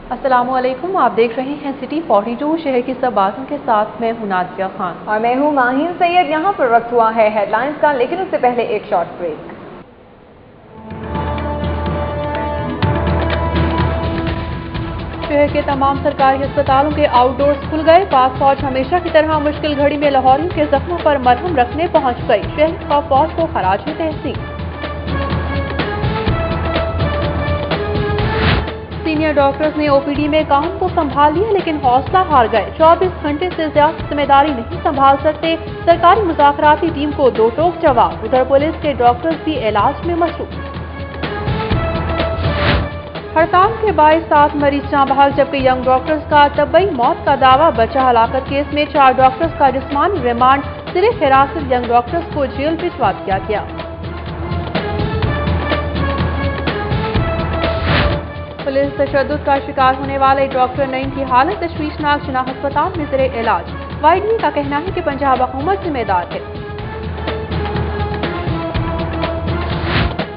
السلام علیکم، آپ دیکھ رہے ہیں سٹی 42 شہر کی سب باتوں کے ساتھ میں ہوں نادیہ خان اور میں ہوں ماہین سید۔ یہاں پر وقت ہوا ہے ہیڈ لائنز کا، لیکن اس سے پہلے ایک شارٹ بریک۔ شہر کے تمام سرکاری ہسپتالوں کے آؤٹ ڈورز کھل گئے۔ پاک فوج ہمیشہ کی طرح مشکل گھڑی میں لاہوریوں کے زخموں پر مرہم رکھنے پہنچ گئی۔ شہر کا فوج کو خراج تحسین۔ سینئر ڈاکٹرز نے او پی ڈی میں کام تو سنبھال لیا لیکن حوصلہ ہار گئے۔ 24 گھنٹے سے زیادہ ذمہ داری نہیں سنبھال سکتے۔ سرکاری مذاکراتی ٹیم کو دو ٹوک جواب۔ ادھر پولیس کے ڈاکٹرز بھی علاج میں مصروف۔ ہڑتال کے باعث 7 مریض جاں بحق، جبکہ ینگ ڈاکٹرز کا طبی موت کا دعویٰ۔ بچہ ہلاکت کیس میں 4 ڈاکٹرز کا جسمانی ریمانڈ۔ زیر حراست ینگ ڈاکٹرز کو جیل بھجوا دیا گیا۔ پولیس تشدد کا شکار ہونے والے ڈاکٹر نعیم کی حالت تشویشناک، جناح ہسپتال میں زیر علاج۔ وائی ڈی کا کہنا ہے کہ پنجاب حکومت ذمہ دار ہے۔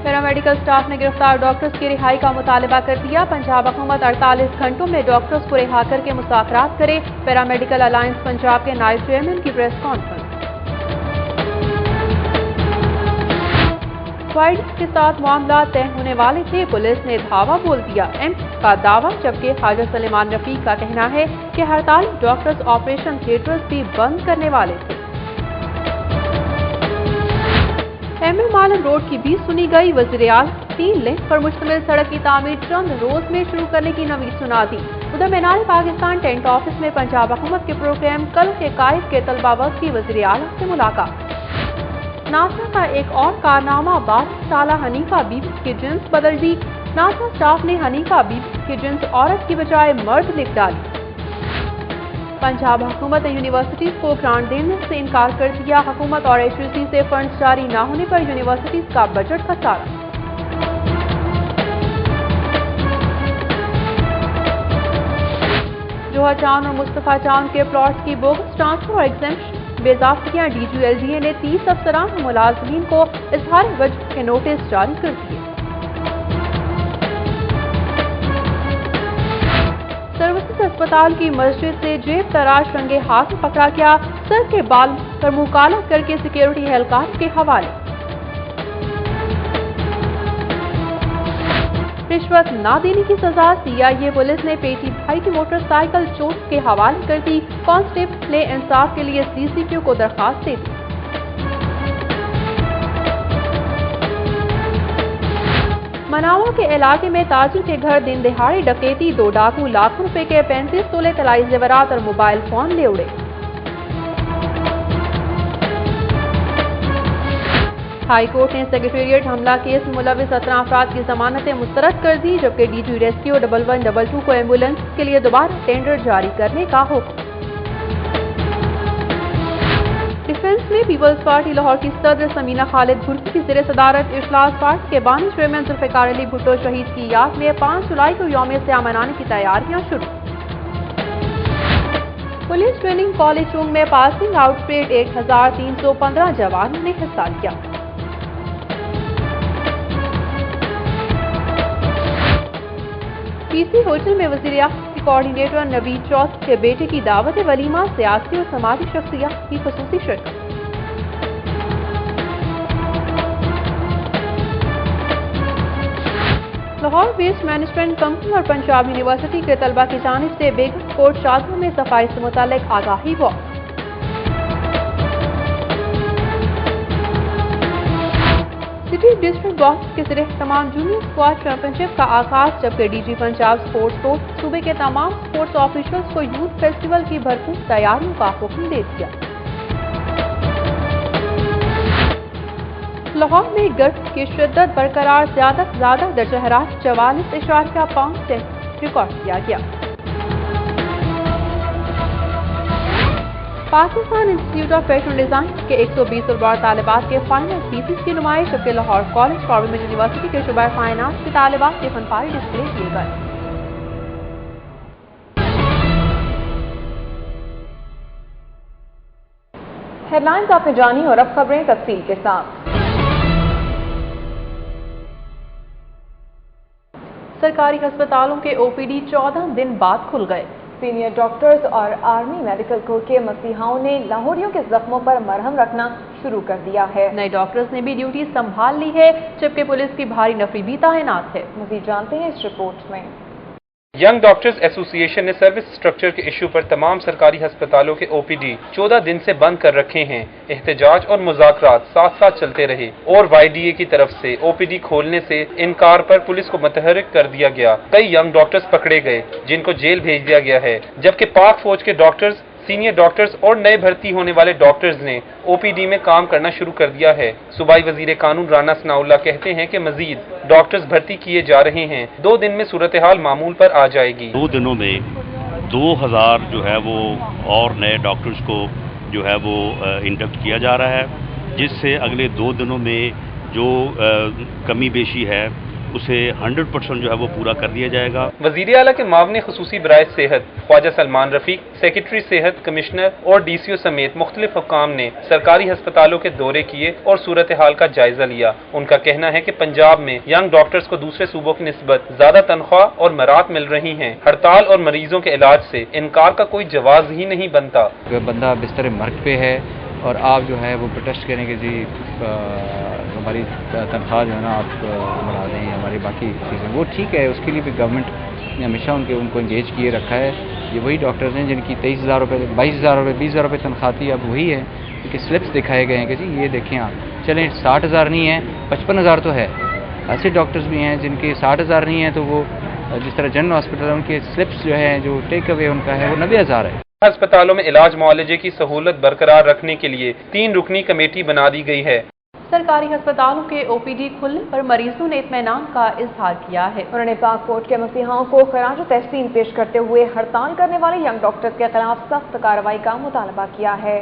پیرامیڈیکل سٹاف نے گرفتار ڈاکٹرز کی رہائی کا مطالبہ کر دیا۔ پنجاب حکومت 48 گھنٹوں میں ڈاکٹرز کو رہا کر کے مذاکرات کرے۔ پیرامیڈیکل الائنس پنجاب کے نائب چیئرمین کی پریس کانفرنس۔ وائی ڈی کے ساتھ معاملات طے ہونے والے تھے، پولیس نے دھاوا بول دیا۔ ایم کا دعویٰ، جبکہ خواجہ سلیمان رفیق کا کہنا ہے کہ ہڑتالی ڈاکٹرز آپریشن تھیٹرز بھی بند کرنے والے تھے۔ ایم اے مالن روڈ کی بھی سنی گئی۔ وزیر اعظم 3 لین پر مشتمل سڑک کی تعمیر چند روز میں شروع کرنے کی نوید سنا دی۔ ادھر مینار پاکستان ٹینٹ آفس میں پنجاب حکومت کے پروگرام کل کے قائد کے طلبہ وقت کی وزیر اعظم سے ملاقات۔ ناسا کا ایک اور کارنامہ، 12 سالہ حنیفہ بی بی کی جنس بدل دی۔ ناسا سٹاف نے حنیفہ بی بی کی جنس عورت کی بجائے مرد لکھ ڈالی۔ پنجاب حکومت نے یونیورسٹیز کو گرانٹ دینے سے انکار کر دیا۔ حکومت اور ایچ ای سی سے فنڈز جاری نہ ہونے پر یونیورسٹیز کا بجٹ خسارہ۔ جوہر چاند اور مصطفیٰ چاند کے پلاٹس کی بوگس ٹرانسفر اور ایگزیمپشن بے ضابطگیاں، D G L D A نے 30 افسران اور ملازمین کو اظہار وجہ کے نوٹس جاری کر دیے۔ سروسز اسپتال کی مسجد سے جیب تراش رنگے ہاتھ پکڑا گیا۔ سر کے بال پر منہ کالا کر کے سیکیورٹی اہلکار کے حوالے۔ رشوت نہ دینے کی سزا، سی آئی اے پولیس نے پیٹی بھائی کی موٹر سائیکل چور کے حوالے کر دی۔ کانسٹیبل نے انصاف کے لیے سی سی پی او کو درخواست دے دی۔ مناوا کے علاقے میں تاجر کے گھر دن دہاڑے ڈکیتی، 2 ڈاکو لاکھوں روپے کے 35 تولے طلائی زیورات اور موبائل فون لے اڑے۔ ہائی کورٹ نے سیکریٹریٹ حملہ کیس میں ملوث 17 افراد کی ضمانتیں مسترد کر دی، جبکہ ڈی جی ریسکیو 1122 کو ایمبولینس کے لیے دوبارہ ٹینڈر جاری کرنے کا حکم۔ ڈیفنس میں پیپلز پارٹی لاہور کی صدر سمینہ خالد بھٹو کی زیر صدارت اجلاس پارٹی کے بانی چیئرمین ذوالفقار علی بھٹو شہید کی یاد میں 5 جولائی کو یوم سیاہ منانے کی تیاریاں شروع۔ پولیس ٹریننگ کالج چونگ میں پاسنگ آؤٹ پریڈ، 1315 جوانوں نے حصہ لیا۔ پی سی ہوٹل میں وزیر اعظم کے کوآرڈینیٹر نوید چودھری کے بیٹے کی دعوت ولیمہ، سیاسی اور سماجی شخصیات کی خصوصی شرکت۔ لاہور ویسٹ مینجمنٹ کمپنی اور پنجاب یونیورسٹی کے طلبہ کی جانب سے بیگم کوٹ شادیوں میں صفائی سے متعلق آگاہی واک۔ سٹی ڈسٹرکٹ باکس کے ذریعے تمام جونیئر اسکواش چیمپئن شپ کا آغاز، جبکہ D G Punjab sports board صوبے کے تمام اسپورٹس آفیشلز کو یوتھ فیسٹیول کی بھرپور تیاریوں کا حکم دے دیا۔ لاہور میں گرمی کی شدت برقرار، زیادہ سے زیادہ درجہ حرارت 44.5 ریکارڈ کیا گیا۔ Pakistan institute of fashion design के 120 तलबा तालिबात के फाइनल थीसिस की नुमाइश, जबकि लाहौर कॉलेज गवर्नमेंट यूनिवर्सिटी के शुबा फाइन आर्ट्स के तालिबात के फनपारी डिस्प्ले किए गए। हेडलाइंस आपने जानी और अब खबरें तफसील के साथ। सरकारी अस्पतालों के ओपीडी 14 दिन बाद खुल गए। सीनियर डॉक्टर्स और आर्मी मेडिकल कोर के मसीहाओं ने लाहौरियों के जख्मों पर मरहम रखना शुरू कर दिया है। नए डॉक्टर्स ने भी ड्यूटी संभाल ली है, जबकि पुलिस की भारी नफरी भी तैनात है। मजीद जानते हैं इस रिपोर्ट में। यंग डॉक्टर्स एसोसिएशन ने सर्विस स्ट्रक्चर के इशू पर तमाम सरकारी अस्पतालों के ओपीडी 14 दिन से बंद कर रखे हैं। एहतजाज और मुज़ाकरात साथ साथ चलते रहे और वाईडीए की तरफ से ओपीडी खोलने से इनकार पर पुलिस को मुतहर्रिक कर दिया गया। कई यंग डॉक्टर्स पकड़े गए, जिनको जेल भेज दिया गया है, जबकि पाक फौज के डॉक्टर्स, सीनियर डॉक्टर्स और नए भर्ती होने वाले डॉक्टर्स ने ओपीडी में काम करना शुरू कर दिया है। सूबाई वजीर कानून राना सनाउल्लाह कहते हैं कि मजीद डॉक्टर्स भर्ती किए जा रहे हैं। 2 दिन में सूरत हाल मामूल पर आ जाएगी। 2 दिनों में 2000 जो है वो और नए डॉक्टर्स को जो है वो इंडक्ट किया जा रहा है, जिससे अगले 2 दिनों में जो कमी बेशी है उसे 100% जो है वो पूरा कर दिया जाएगा। वज़ीर आला के मावने खुसूसी बराए सेहत ख्वाजा सलमान रफीक, सेक्रेटरी सेहत, कमिश्नर और डीसीओ समेत मुख्तलिफ हुक्काम ने सरकारी अस्पतालों के दौरे किए और सूरत हाल का जायजा लिया। उनका कहना है कि पंजाब में यंग डॉक्टर्स को दूसरे सूबों की निस्बत ज्यादा तनख्वाह और मरात मिल रही हैं। हड़ताल और मरीजों के इलाज से इनकार का कोई जवाब ही नहीं बनता। बंदा बिस्तर मर्ग पे है और आप जो है वो प्रोटेस्ट करें कि जी हमारी तनख्वाह जो है ना आप बढ़ा दें, हमारी बाकी चीज़ें, वो ठीक है, उसके लिए भी गवर्नमेंट ने हमेशा उनको इंगेज किए रखा है। ये वही डॉक्टर्स हैं जिनकी 23,000 रुपये, 22,000 रुपये, 20,000 रुपये तनख्वाह थी, अब वही है। उनके स्लिप्स दिखाए गए हैं कि जी ये देखें आप, चलें 60,000 नहीं है, 55,000 तो है। ऐसे डॉक्टर्स भी हैं जिनके 60,000 नहीं है, तो वो जिस तरह जनरल हॉस्पिटल उनके स्लिप्स जो है, जो टेक अवे उनका है, वो 90,000 है। अस्पतालों में इलाज मुआलजे की सहूलत बरकरार रखने के लिए 3 रुकनी कमेटी बना दी गई है। सरकारी अस्पतालों के ओपीडी खुलने पर मरीजों ने इत्मीनान का इजहार किया है। उन्होंने पाक फौज के मसीहाओं को खराज तहसीन पेश करते हुए हड़ताल करने वाले यंग डॉक्टर्स के खिलाफ सख्त कार्रवाई का मुतालबा किया है।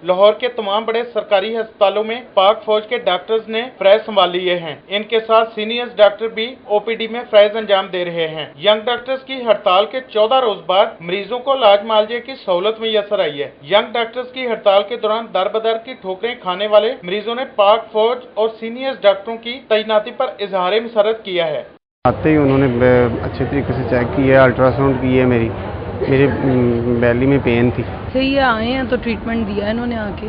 लाहौर के तमाम बड़े सरकारी अस्पतालों में पाक फौज के डॉक्टर्स ने फरैज संभाल लिए हैं। इनके साथ सीनियर डॉक्टर भी ओपीडी में फरैज अंजाम दे रहे हैं। यंग डॉक्टर्स की हड़ताल के 14 रोज बाद मरीजों को इलाज मुआवजे की सहूलत मैसर आई है। यंग डॉक्टर्स की हड़ताल के दौरान दर बदर की ठोकरें खाने वाले मरीजों ने पाक फौज और सीनियर डॉक्टरों की तैनाती पर इजहार मसरत किया है। आते ही उन्होंने अच्छे तरीके से चेक किया, अल्ट्रासाउंड की है, मेरी बैली में पेन थी। ये आए हैं तो ट्रीटमेंट दिया इन्होंने आके,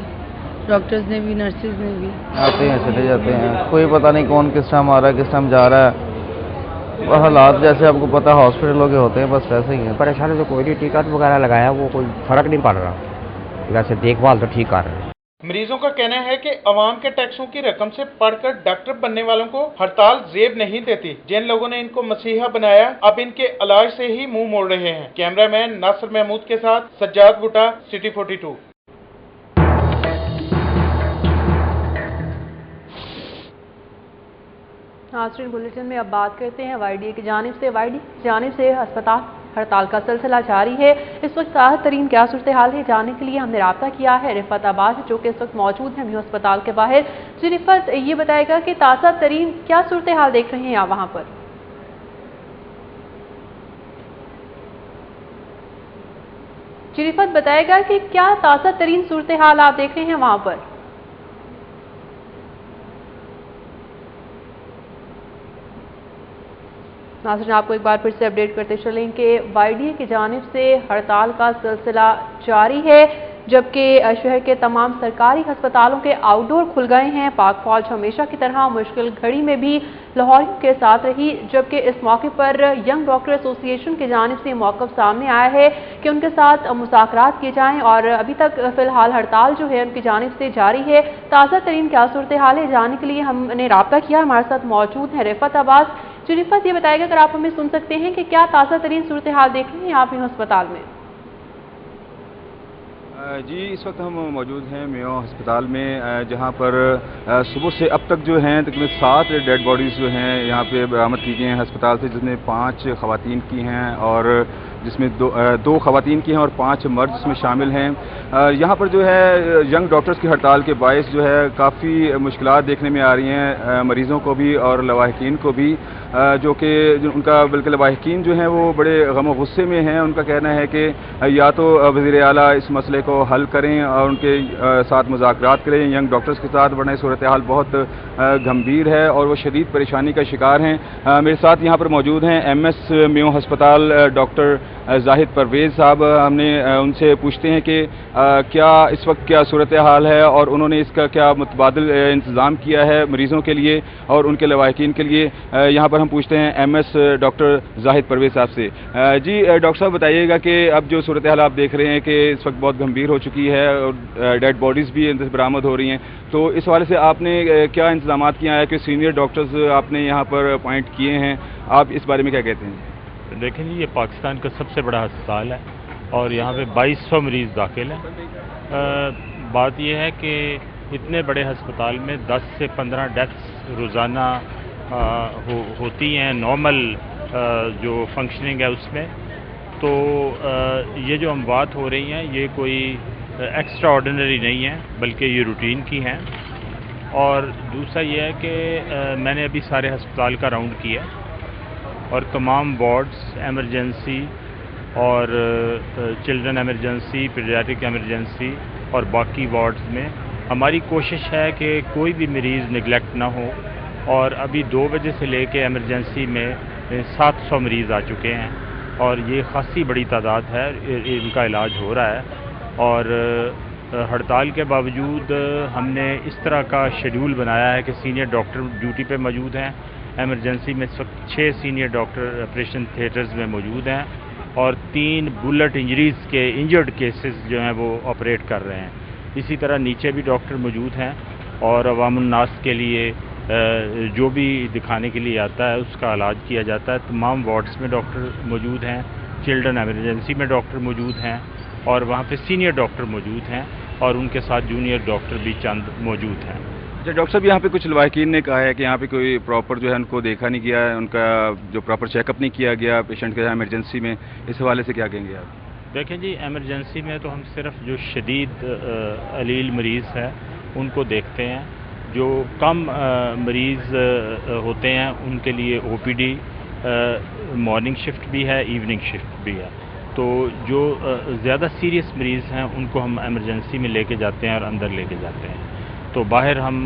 डॉक्टर्स ने भी, नर्सेज ने भी। आते हैं चले जाते हैं, कोई पता नहीं कौन किस टाइम आ रहा है किस टाइम जा रहा है। हालात जैसे आपको पता हॉस्पिटलों के होते हैं, बस वैसे ही है। परेशानी तो कोई नहीं, टिकट वगैरह लगाया वो कोई फर्क नहीं पड़ रहा, वैसे देखभाल तो ठीक कर रहे हैं। मरीजों का कहना है कि अवाम के टैक्सों की रकम से पढ़कर डॉक्टर बनने वालों को हड़ताल जेब नहीं देती। जिन लोगों ने इनको मसीहा बनाया अब इनके इलाज से ही मुंह मोड़ रहे हैं। कैमरामैन नासिर महमूद के साथ सज्जाद बुटा, सिटी 42। नाज़रीन, बुलेटिन में अब बात करते हैं वाईडीए की जानिब से अस्पताल हड़ताल का सिलसिला जारी है। इस वक्त ताज़ा तरीन क्या सूरत हाल है, जानने के लिए हमने राब्ता किया है रिफत आबाद, जो कि इस वक्त मौजूद है म्यू अस्पताल के बाहर। जी रिफत, ये बताएगा कि ताज़ा तरीन क्या सूरत हाल देख रहे हैं आप वहाँ पर? जी रिफत, बताएगा कि क्या ताज़ा तरीन सूरत हाल आप देख रहे हैं वहाँ पर? नाज़रीन, आपको एक बार फिर से अपडेट करते चलें कि वाईडीए की जानिब से हड़ताल का सिलसिला जारी है, जबकि शहर के तमाम सरकारी अस्पतालों के आउटडोर खुल गए हैं। पाक फौज हमेशा की तरह मुश्किल घड़ी में भी लाहौरियों के साथ रही, जबकि इस मौके पर यंग डॉक्टर एसोसिएशन की जानिब से मौक़िफ़ सामने आया है कि उनके साथ मुज़ाकरात किए जाएँ और अभी तक फ़िलहाल हड़ताल जो है उनकी जानिब से जारी है। ताज़ा तरीन क्या सूरत हाल है, जानने के लिए हमने राब्ता किया। हमारे साथ मौजूद हैं रिफत आबाद। जी रिफत, ये बताएगा अगर आप हमें सुन सकते हैं कि क्या ताज़ा तरीन सूरत हाल देख रहे हैं आप इन अस्पताल में? जी, इस वक्त हम मौजूद हैं मेयो अस्पताल में, जहां पर सुबह से अब तक जो हैं तकरीबन 7 डेड बॉडीज़ जो हैं यहाँ पे बरामद की गई हैं अस्पताल से, जिसमें 5 ख़वातीन की हैं और जिसमें दो ख़वातीन की हैं और 5 मर्द इसमें शामिल हैं। यहाँ पर जो है यंग डॉक्टर्स की हड़ताल के बायस जो है काफ़ी मुश्किलात देखने में आ रही हैं मरीज़ों को भी और लवाहिकीन को भी, जो कि उनका बल्कि लवाहिकीन जो हैं वो बड़े गम गुस्से में हैं। उनका कहना है कि या तो वज़ीर आला इस मसले को हल करें और उनके साथ मुज़ाकरात करें यंग डॉक्टर्स के साथ, वरना सूरत हाल बहुत गंभीर है और वो शदीद परेशानी का शिकार हैं। मेरे साथ यहाँ पर मौजूद हैं MS मेयो हस्पताल डॉक्टर जाहिद परवेज़ साहब। हमने उनसे पूछते हैं कि क्या इस वक्त क्या सूरत हाल है और उन्होंने इसका क्या मुतबादिल इंतज़ाम किया है मरीज़ों के लिए और उनके लवाहिकीन के लिए। यहाँ पर हम पूछते हैं MS डॉक्टर जाहिद परवेज़ साहब से। जी डॉक्टर साहब बताइएगा कि अब जो सूरत हाल आप देख रहे हैं कि इस वक्त बहुत गंभीर हो चुकी है और डेड बॉडीज़ भी बरामद हो रही हैं, तो इस हवाले से आपने क्या इंतज़ाम किया है कि सीनियर डॉक्टर्स आपने यहाँ पर अपॉइंट किए हैं, आप इस बारे में क्या कहते हैं? देखें जी, ये पाकिस्तान का सबसे बड़ा अस्पताल है और यहाँ पे 2200 मरीज़ दाखिल हैं। बात यह है कि इतने बड़े अस्पताल में 10 से 15 डेथ्स रोज़ाना होती हैं नॉर्मल जो फंक्शनिंग है उसमें। तो ये जो अमवात हो रही हैं ये कोई एक्स्ट्रा ऑर्डिनरी नहीं है, बल्कि ये रूटीन की हैं। और दूसरा ये है कि मैंने अभी सारे अस्पताल का राउंड किया और तमाम वार्ड्स, एमरजेंसी और चिल्ड्रन एमरजेंसी, पीडियाट्रिक एमरजेंसी और बाकी वार्ड्स में हमारी कोशिश है कि कोई भी मरीज़ निगलेक्ट ना हो। और अभी 2 बजे से लेके एमरजेंसी में 700 मरीज़ आ चुके हैं और ये खासी बड़ी तादाद है, इनका इलाज हो रहा है। और हड़ताल के बावजूद हमने इस तरह का शेड्यूल बनाया है कि सीनियर डॉक्टर ड्यूटी पे मौजूद हैं। एमरजेंसी में इस वक्त 6 सीनियर डॉक्टर ऑपरेशन थिएटर्स में मौजूद हैं और 3 बुलेट इंजरीज़ के इंजर्ड केसेस जो हैं वो ऑपरेट कर रहे हैं। इसी तरह नीचे भी डॉक्टर मौजूद हैं और अवामुन्नास के लिए जो भी दिखाने के लिए आता है उसका इलाज किया जाता है। तमाम वार्ड्स में डॉक्टर मौजूद हैं, चिल्ड्रन एमरजेंसी में डॉक्टर मौजूद हैं और वहाँ पे सीनियर डॉक्टर मौजूद हैं और उनके साथ जूनियर डॉक्टर भी चंद मौजूद हैं। अच्छा डॉक्टर साहब, यहाँ पे कुछ लवाहिकीन ने कहा है कि यहाँ पे कोई प्रॉपर जो है उनको देखा नहीं गया है, उनका जो प्रॉपर चेकअप नहीं किया गया पेशेंट के एमरजेंसी में, इस हवाले से क्या कहेंगे आप? देखें जी, एमरजेंसी में तो हम सिर्फ जो शदीद अलील मरीज़ है उनको देखते हैं। जो कम मरीज़ होते हैं उनके लिए OPD मॉर्निंग शिफ्ट भी है, इवनिंग शिफ्ट भी है। तो जो ज़्यादा सीरियस मरीज़ हैं उनको हम एमरजेंसी में लेके जाते हैं और अंदर लेके जाते हैं। तो बाहर हम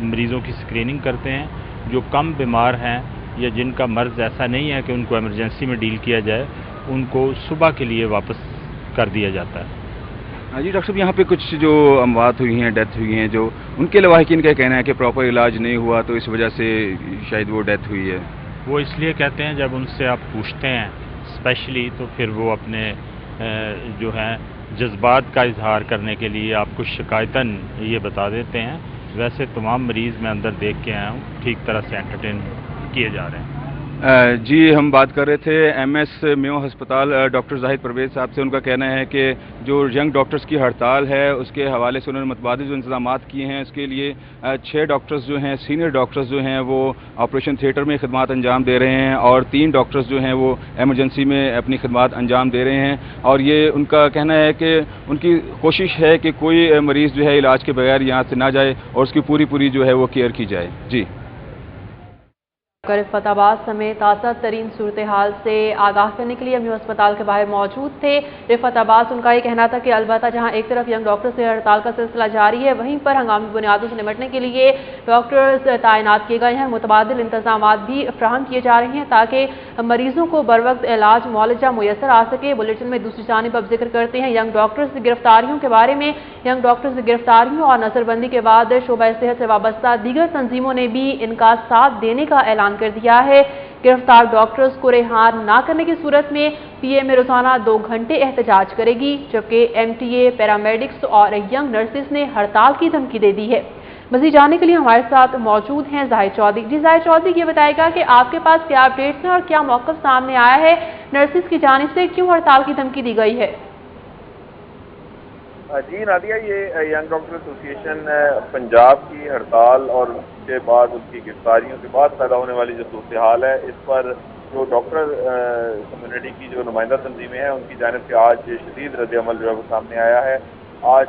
मरीज़ों की स्क्रीनिंग करते हैं। जो कम बीमार हैं या जिनका मर्ज़ ऐसा नहीं है कि उनको एमरजेंसी में डील किया जाए, उनको सुबह के लिए वापस कर दिया जाता है। जी डॉक्टर साहब, यहाँ पे कुछ जो अमवात हुई हैं, डेथ हुई हैं, जो उनके लवाहिकीन का कहना है कि प्रॉपर इलाज नहीं हुआ तो इस वजह से शायद वो डेथ हुई है। वो इसलिए कहते हैं, जब उनसे आप पूछते हैं स्पेशली, तो फिर वो अपने जो है जज्बात का इजहार करने के लिए आपको शिकायतन ये बता देते हैं। वैसे तमाम मरीज़ मैं अंदर देख के आया हूँ, ठीक तरह से एंटरटेन किए जा रहे हैं। जी हम बात कर रहे थे MS मेयो हस्पताल डॉक्टर जाहिद परवेज़ साहब से। उनका कहना है कि जो यंग डॉक्टर्स की हड़ताल है उसके हवाले से उन्होंने मुतबादिल जो इंतजाम किए हैं, उसके लिए 6 डॉक्टर्स जो हैं, सीनियर डॉक्टर्स जो हैं वो ऑपरेशन थिएटर में खिदमत अंजाम दे रहे हैं और 3 डॉक्टर्स जो हैं वो एमरजेंसी में अपनी खिदमत अंजाम दे रहे हैं। और ये उनका कहना है कि उनकी कोशिश है कि कोई मरीज़ जो है इलाज के बगैर यहाँ से ना जाए और उसकी पूरी जो है वो केयर की जाए। जी रिफताबाद समेत ताज़ा तरीन सूरत हाल से आगाह करने के लिए अभी अस्पताल के बाहर मौजूद थे। रिफताबाद उनका ये कहना था कि अलबत्ता जहां एक तरफ यंग डॉक्टर से हड़ताल का सिलसिला जारी है, वहीं पर हंगामी बुनियादों से निपटने के लिए डॉक्टर्स तैनात किए गए हैं। मुतबादिल इंतजाम भी फ्राहम किए जा रहे हैं ताकि मरीजों को बर वक्त इलाज मुआलजा मुयसर आ सके। बुलेटिन में दूसरी जानिब अब जिक्र करते हैं यंग डॉक्टर्स की गिरफ्तारियों के बारे में। यंग डॉक्टर्स की गिरफ्तारियों और नजरबंदी के बाद शोबा सेहत से वाबस्ता दीगर तंजीमों ने भी इनका साथ देने का ऐलान कर दिया है। गिरफ्तार डॉक्टर्स को रिहान ना करने की सूरत में PA में रोजाना 2 घंटे एहतजाज करेगी, जबकि MTA, पैरामेडिक्स और यंग नर्सिस ने हड़ताल की धमकी दे दी है। मज़ीद जानने के लिए हमारे साथ मौजूद हैं जाहिद चौधरी। जी जाहिद चौधरी, ये बताएगा कि आपके पास क्या अपडेट्स हैं और क्या मौक़िफ़ सामने आया है नर्सिस की जानिब से, क्यों हड़ताल की धमकी दी गई है? जी नादिया, ये यंग डॉक्टर एसोसिएशन पंजाब की हड़ताल और उसके बाद उनकी गिरफ्तारियों के बाद पैदा होने वाली जो सूरत हाल है, इस पर जो डॉक्टर कम्युनिटी की जो नुमाइंदा तंजीमें हैं उनकी जानिब से आज शदीद रद्द-ए-अमल जो है वो सामने आया है। आज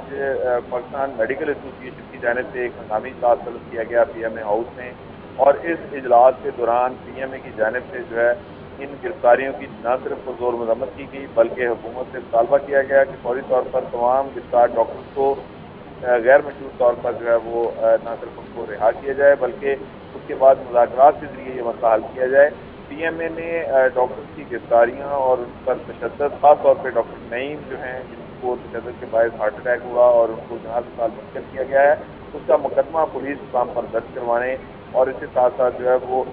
पाकिस्तान मेडिकल एसोसिएशन की जानिब से एक हंगामी इजलास तलब किया गया PMA हाउस में, और इस इजलास के दौरान PMA की जानिब से जो है इन गिरफ्तारियों की न सिर्फ पुरजोर मजम्मत की गई बल्कि हुकूमत से मुतालबा किया गया कि फौरी तौर पर तमाम गिरफ्तार डॉक्टर्स को गैर मशरूत तौर पर जो है वो न सिर्फ उनको रिहा किया जाए बल्कि उसके बाद मुज़ाकरात के जरिए ये मसला हल किया जाए। PMA ने डॉक्टर्स की गिरफ्तारियाँ और उन पर तशद्दुद, खास तौर पर डॉक्टर नईम जो हैं जिनको तशद्दुद के बायस हार्ट अटैक हुआ और उनको जहाँ अस्पताल मुंतकिल किया गया है, उसका मुकदमा पुलिस काम पर दर्ज करवाने और इसके साथ साथ जो है वो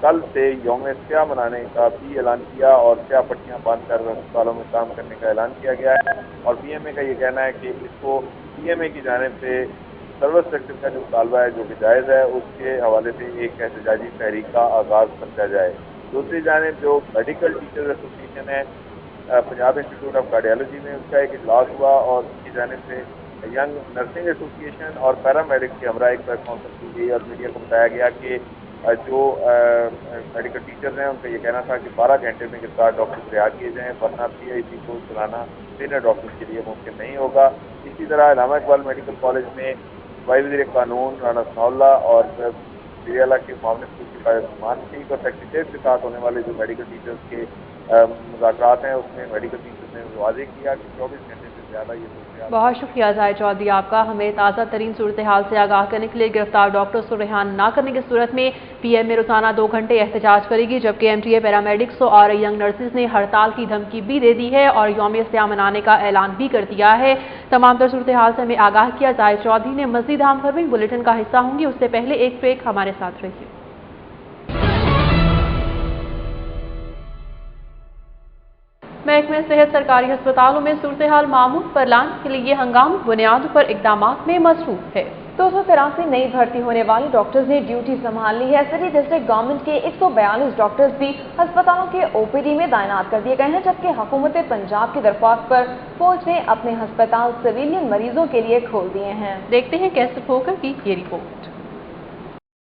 कल से यौम स्याह मनाने का भी ऐलान किया और स्याह पट्टियाँ बांध कर अस्पतालों में काम करने का ऐलान किया गया है। और PMA का ये कहना है कि इसको PMA की जानिब से सर्विस सेक्टर का जो मुतालबा है जो कि जायज़ है उसके हवाले से एक एहतजाजी तहरीक का आगाज़ समझा जाए। दूसरी जानिब जो मेडिकल टीचर्स एसोसिएशन है पंजाब इंस्टीट्यूट ऑफ कार्डियोलॉजी में उसका एक इजलास हुआ और उसकी जानिब से यंग नर्सिंग एसोसिएशन और पैरामेडिक्स के हमरा एक प्रेस कॉन्फ्रेंस की गई और मीडिया को बताया गया कि जो मेडिकल टीचर्स हैं उनका ये कहना था कि 12 घंटे में गिरफ्तार डॉक्टर रिहा किए जाएँ वरना PIC को चलाना सीनियर डॉक्टर्स के लिए मुमकिन नहीं होगा। इसी तरह इलामा इकबाल मेडिकल कॉलेज में वज़ीर कानून राना सनाउल्लाह और वज़ीर के मामले ठीक और सेक्रेटरी के साथ होने वाले जो मेडिकल टीचर्स के मुज़ाकरात हैं उसमें मेडिकल टीचर्स ने वाज़ेह किया कि 24 घंटे से ज़्यादा ये बहुत शुक्रिया जाहिद चौधरी आपका, हमें ताज़ा तरीन सूरत हाल से आगाह करने के लिए। गिरफ्तार डॉक्टर्स को रिहा न करने की सूरत में PMA रोजाना 2 घंटे एहतजाज करेगी, जबकि MTA पैरामेडिक्स और यंग नर्सिस ने हड़ताल की धमकी भी दे दी है और यौम स्याह मनाने का ऐलान भी कर दिया है। तमाम तर सूरत हाल से हमें आगाह किया जाहिद चौधरी ने। मज़ीद अहम खबरें बुलेटिन का हिस्सा होंगी, उससे पहले एक ब्रेक, हमारे साथ रहिए। महकमे सेहत सरकारी अस्पतालों में सूरत हाल मामूल पर लाने के लिए हंगामी बुनियाद पर इकदाम में मसरूफ है। 283 नई भर्ती होने वाले डॉक्टर्स ने ड्यूटी संभाल ली है। सिटी डिस्ट्रिक्ट गवर्नमेंट के 142 डॉक्टर्स भी अस्पतालों के OPD में तैनात कर दिए गए हैं, जबकि हुकूमत पंजाब की दरख्वास्त पर फौज ने अपने अस्पताल सिविलियन मरीजों के लिए खोल दिए हैं। देखते हैं कैसे होकर की ये रिपोर्ट।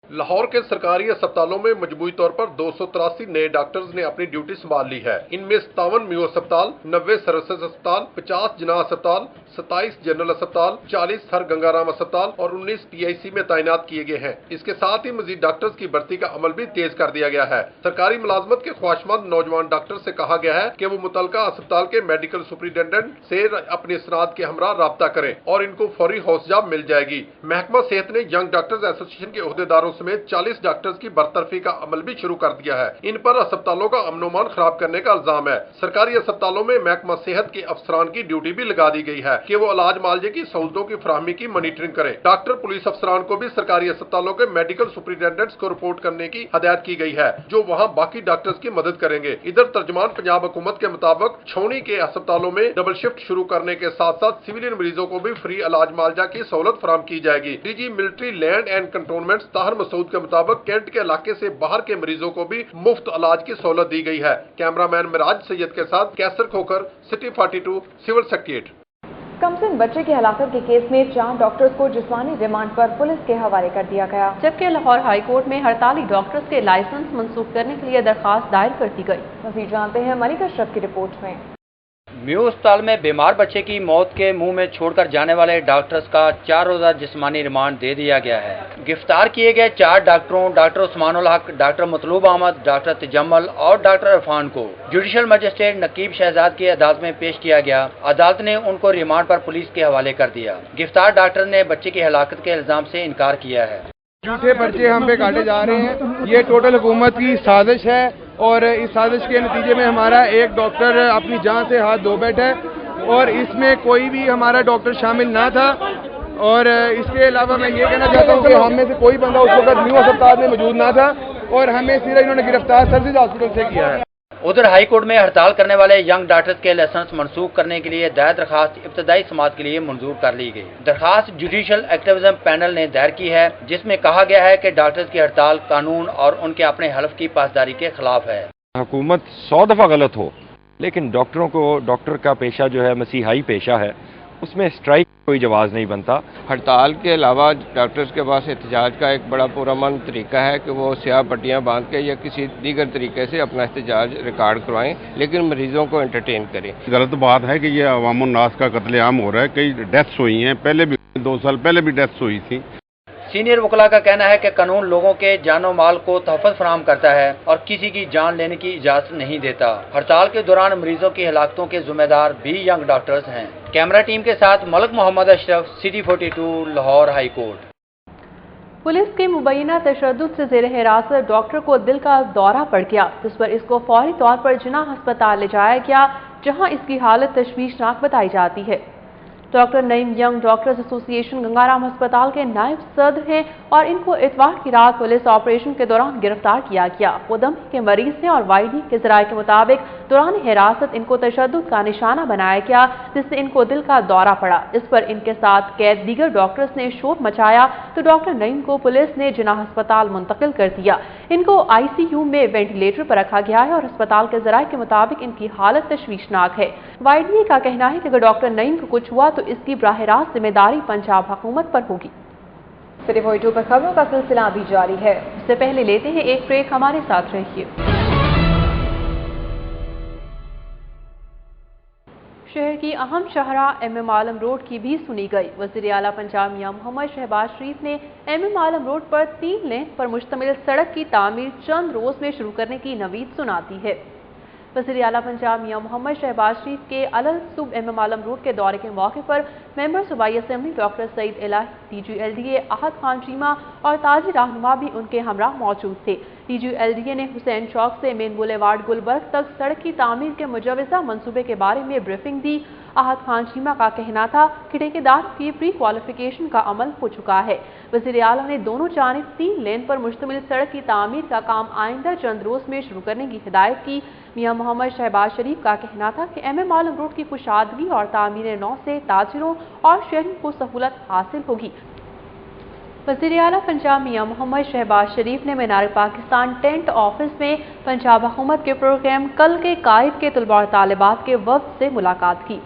लाहौर के सरकारी अस्पतालों में मजमूई तौर पर 283 नए डॉक्टर्स ने अपनी ड्यूटी संभाल ली है। इनमें 57 मियो अस्पताल, 90 सर्विसेज अस्पताल, 50 जना अस्पताल, 27 जनरल अस्पताल, 40 सर गंगाराम अस्पताल और 19 PIC में तैनात किए गए हैं। इसके साथ ही मजीद डॉक्टर्स की भर्ती का अमल भी तेज कर दिया गया है। सरकारी मुलाजमत के ख्वाहिशमंद नौजवान डॉक्टर से कहा गया है कि वो मुतलका अस्पताल के मेडिकल सुपरिटेंडेंट से अपने इसनाद के हमरा राब्ता करें और इनको फौरी हौसला मिल जाएगी। महकमा सेहत ने यंग डॉक्टर्स एसोसिएशन के ओहदेदारों समेत 40 डॉक्टर्स की बरतरफी का अमल भी शुरू कर दिया है। इन पर अस्पतालों का अमनोमान खराब करने का इल्जाम है। सरकारी अस्पतालों में महकमा सेहत के अफसरान की ड्यूटी भी लगा दी गई है कि वो इलाज मालजे की सहूलतों की फराहमी की मॉनिटरिंग करें। डॉक्टर पुलिस अफसरान को भी सरकारी अस्पतालों के मेडिकल सुपरिटेंडेंट्स को रिपोर्ट करने की हदायत की गई है, जो वहाँ बाकी डॉक्टर्स की मदद करेंगे। इधर तर्जमान पंजाब हुकूमत के मुताबिक छौनी के अस्पतालों में डबल शिफ्ट शुरू करने के साथ साथ सिविलियन मरीजों को भी फ्री इलाज मालजा की सहूलत फराहम की जाएगी। DG military land and cantonment Tahir Masood के मुताबिक कैंट के इलाके से बाहर के मरीजों को भी मुफ्त इलाज की सहूलत दी गई है। कैमरामैन मिराज सैयद के साथ कैसर खोकर, सिटी 42, सिविल सेक्रेटरीट। कमसिन बच्चे की हलाकत के केस में 4 डॉक्टर्स को जिस्मानी रिमांड पर पुलिस के हवाले कर दिया गया, जबकि लाहौर हाई कोर्ट में हड़ताली डॉक्टर्स के लाइसेंस मंसूख करने के लिए दरखास्त दायर कर दी गई। मज़ीद जानते हैं मलिक अशरफ की रिपोर्ट में। म्यू अस्पताल में बीमार बच्चे की मौत के मुंह में छोड़कर जाने वाले डॉक्टर्स का 4 रोज़ा जिस्मानी रिमांड दे दिया गया है। गिरफ्तार किए गए 4 डॉक्टरों डॉक्टर उस्मानुल हक, डॉक्टर मतलूब अहमद, डॉक्टर तजम्मल और डॉक्टर इरफान को जुडिशल मजिस्ट्रेट नकीब शहजाद की अदालत में पेश किया गया। अदालत ने उनको रिमांड पर पुलिस के हवाले कर दिया। गिरफ्तार डॉक्टर ने बच्चे की हलाकत के इल्जाम से इनकार किया है। झूठे पर्चे हम पे काटे जा रहे हैं, ये टोटल हुकूमत की साजिश है और इस साजिश के नतीजे में हमारा एक डॉक्टर अपनी जान से हाथ धो बैठा है और इसमें कोई भी हमारा डॉक्टर शामिल ना था। और इसके अलावा मैं ये कहना चाहता हूँ कि हम में से कोई बंदा उस वक्त न्यू अस्पताल में मौजूद ना था और हमें सिर्फ इन्होंने गिरफ्तार सर्विस हॉस्पिटल से किया है। उधर हाई कोर्ट में हड़ताल करने वाले यंग डॉक्टर्स के लाइसेंस मनसूख करने के लिए दायर दरखास्त इब्तदाई समाअत के लिए मंजूर कर ली गई। दरखास्त जुडिशल एक्टिविज्म पैनल ने दायर की है, जिसमें कहा गया है कि डॉक्टर्स की हड़ताल कानून और उनके अपने हल्फ की पासदारी के खिलाफ है। हुकूमत 100 दफ़ा गलत हो, लेकिन डॉक्टरों को, डॉक्टर का पेशा जो है मसीहाई पेशा है اس میں اسٹرائک کوئی جواز نہیں بنتا۔ ہڑتال کے علاوہ ڈاکٹرز کے پاس احتجاج کا ایک بڑا پرامن طریقہ ہے کہ وہ سیاہ پٹیاں باندھ کے یا کسی دیگر طریقے سے اپنا احتجاج ریکارڈ کروائیں، لیکن مریضوں کو انٹرٹین کریں۔ غلط بات ہے کہ یہ عوام الناس کا قتل عام ہو رہا ہے، کئی ڈیتھس ہوئی ہیں، پہلے بھی 2 سال پہلے بھی ڈیتھس ہوئی تھی۔ سینئر وکلاء کا کہنا ہے کہ قانون لوگوں کے جان و مال کو تحفظ فراہم کرتا ہے اور کسی کی جان لینے کی اجازت نہیں دیتا۔ ہڑتال کے دوران مریضوں کی ہلاکتوں کے ذمہ دار بھی ینگ ڈاکٹرز ہیں۔ کیمرہ ٹیم کے ساتھ Malik Muhammad Ashraf, city 42 Lahore high court. Police کے مبینہ تشدد سے زیر حراست ڈاکٹر کو دل کا دورہ پڑ گیا، جس پر اس کو فوری طور پر جناح ہسپتال لے جایا گیا، جہاں اس کی حالت تشویشناک بتائی جاتی ہے۔ ڈاکٹر نعیم ینگ ڈاکٹرز ایسوسی ایشن گنگارام ہسپتال کے نائب صدر ہیں اور ان کو اتوار کی رات پولیس آپریشن کے دوران گرفتار کیا گیا۔ وہ دمے کے مریض ہیں اور وائی ڈی کے ذرائع کے مطابق دوران حراست ان کو تشدد کا نشانہ بنایا گیا، جس سے ان کو دل کا دورہ پڑا۔ اس پر ان کے ساتھ قید دیگر ڈاکٹرز نے شور مچایا تو ڈاکٹر نعیم کو پولیس نے جناح ہسپتال منتقل کر دیا۔ ان کو آئی سی یو میں وینٹیلیٹر پر رکھا گیا ہے اور ہسپتال کے ذرائع کے مطابق ان کی حالت تشویشناک ہے۔ وائی ڈی کا کہنا ہے کہ اگر ڈاکٹر نعیم کو کچھ ہوا تو اس کی براہ راست ذمہ داری پنجاب حکومت پر ہوگی۔ سٹی 42 پر خبروں کا سلسلہ ابھی جاری ہے۔ اس سے پہلے لیتے ہیں ایک بریک، ہمارے ساتھ رہیے۔ شہر کی اہم شاہراہ ایم ایم عالم روڈ کی بھی سنی گئی۔ وزیر اعلیٰ پنجاب میاں محمد شہباز شریف نے ایم ایم عالم روڈ پر 3 لین پر مشتمل سڑک کی تعمیر چند روز میں شروع کرنے کی نوید سنا دی ہے۔ وزیر اعلیٰ پنجاب میاں محمد شہباز شریف کے علل صبح ایم ایم عالم روڈ کے دورے کے موقع پر ممبر صوبائی assembly doctor Saeed Elahi, D G L D A Ahad Khan Cheema اور تاجر رہنما بھی ان کے ہمراہ موجود تھے۔ D G L D A نے حسین چوک سے مین بولیوارڈ گلبرگ تک سڑک کی تعمیر کے مجوزہ منصوبے کے بارے میں بریفنگ دی۔ احد خان چیمہ کا کہنا تھا کہ ٹھیکیدار کی پری کوالیفیکیشن کا عمل ہو چکا ہے۔ وزیر اعلیٰ نے دونوں جانب 3 لین پر مشتمل سڑک کی تعمیر کا کام آئندہ چند روز میں شروع کرنے کی ہدایت کی۔ میاں محمد شہباز شریف کا کہنا تھا کہ ایم ایم عالم روڈ کی کشادگی اور تعمیر نو سے تاجروں اور شہریوں کو سہولت حاصل ہوگی۔ وزیر اعلیٰ پنجاب میاں محمد شہباز شریف نے مینار پاکستان ٹینٹ آفس میں پنجاب حکومت کے پروگرام کل کے قائد کے طلباء اور طالبات کے وفد سے ملاقات کی۔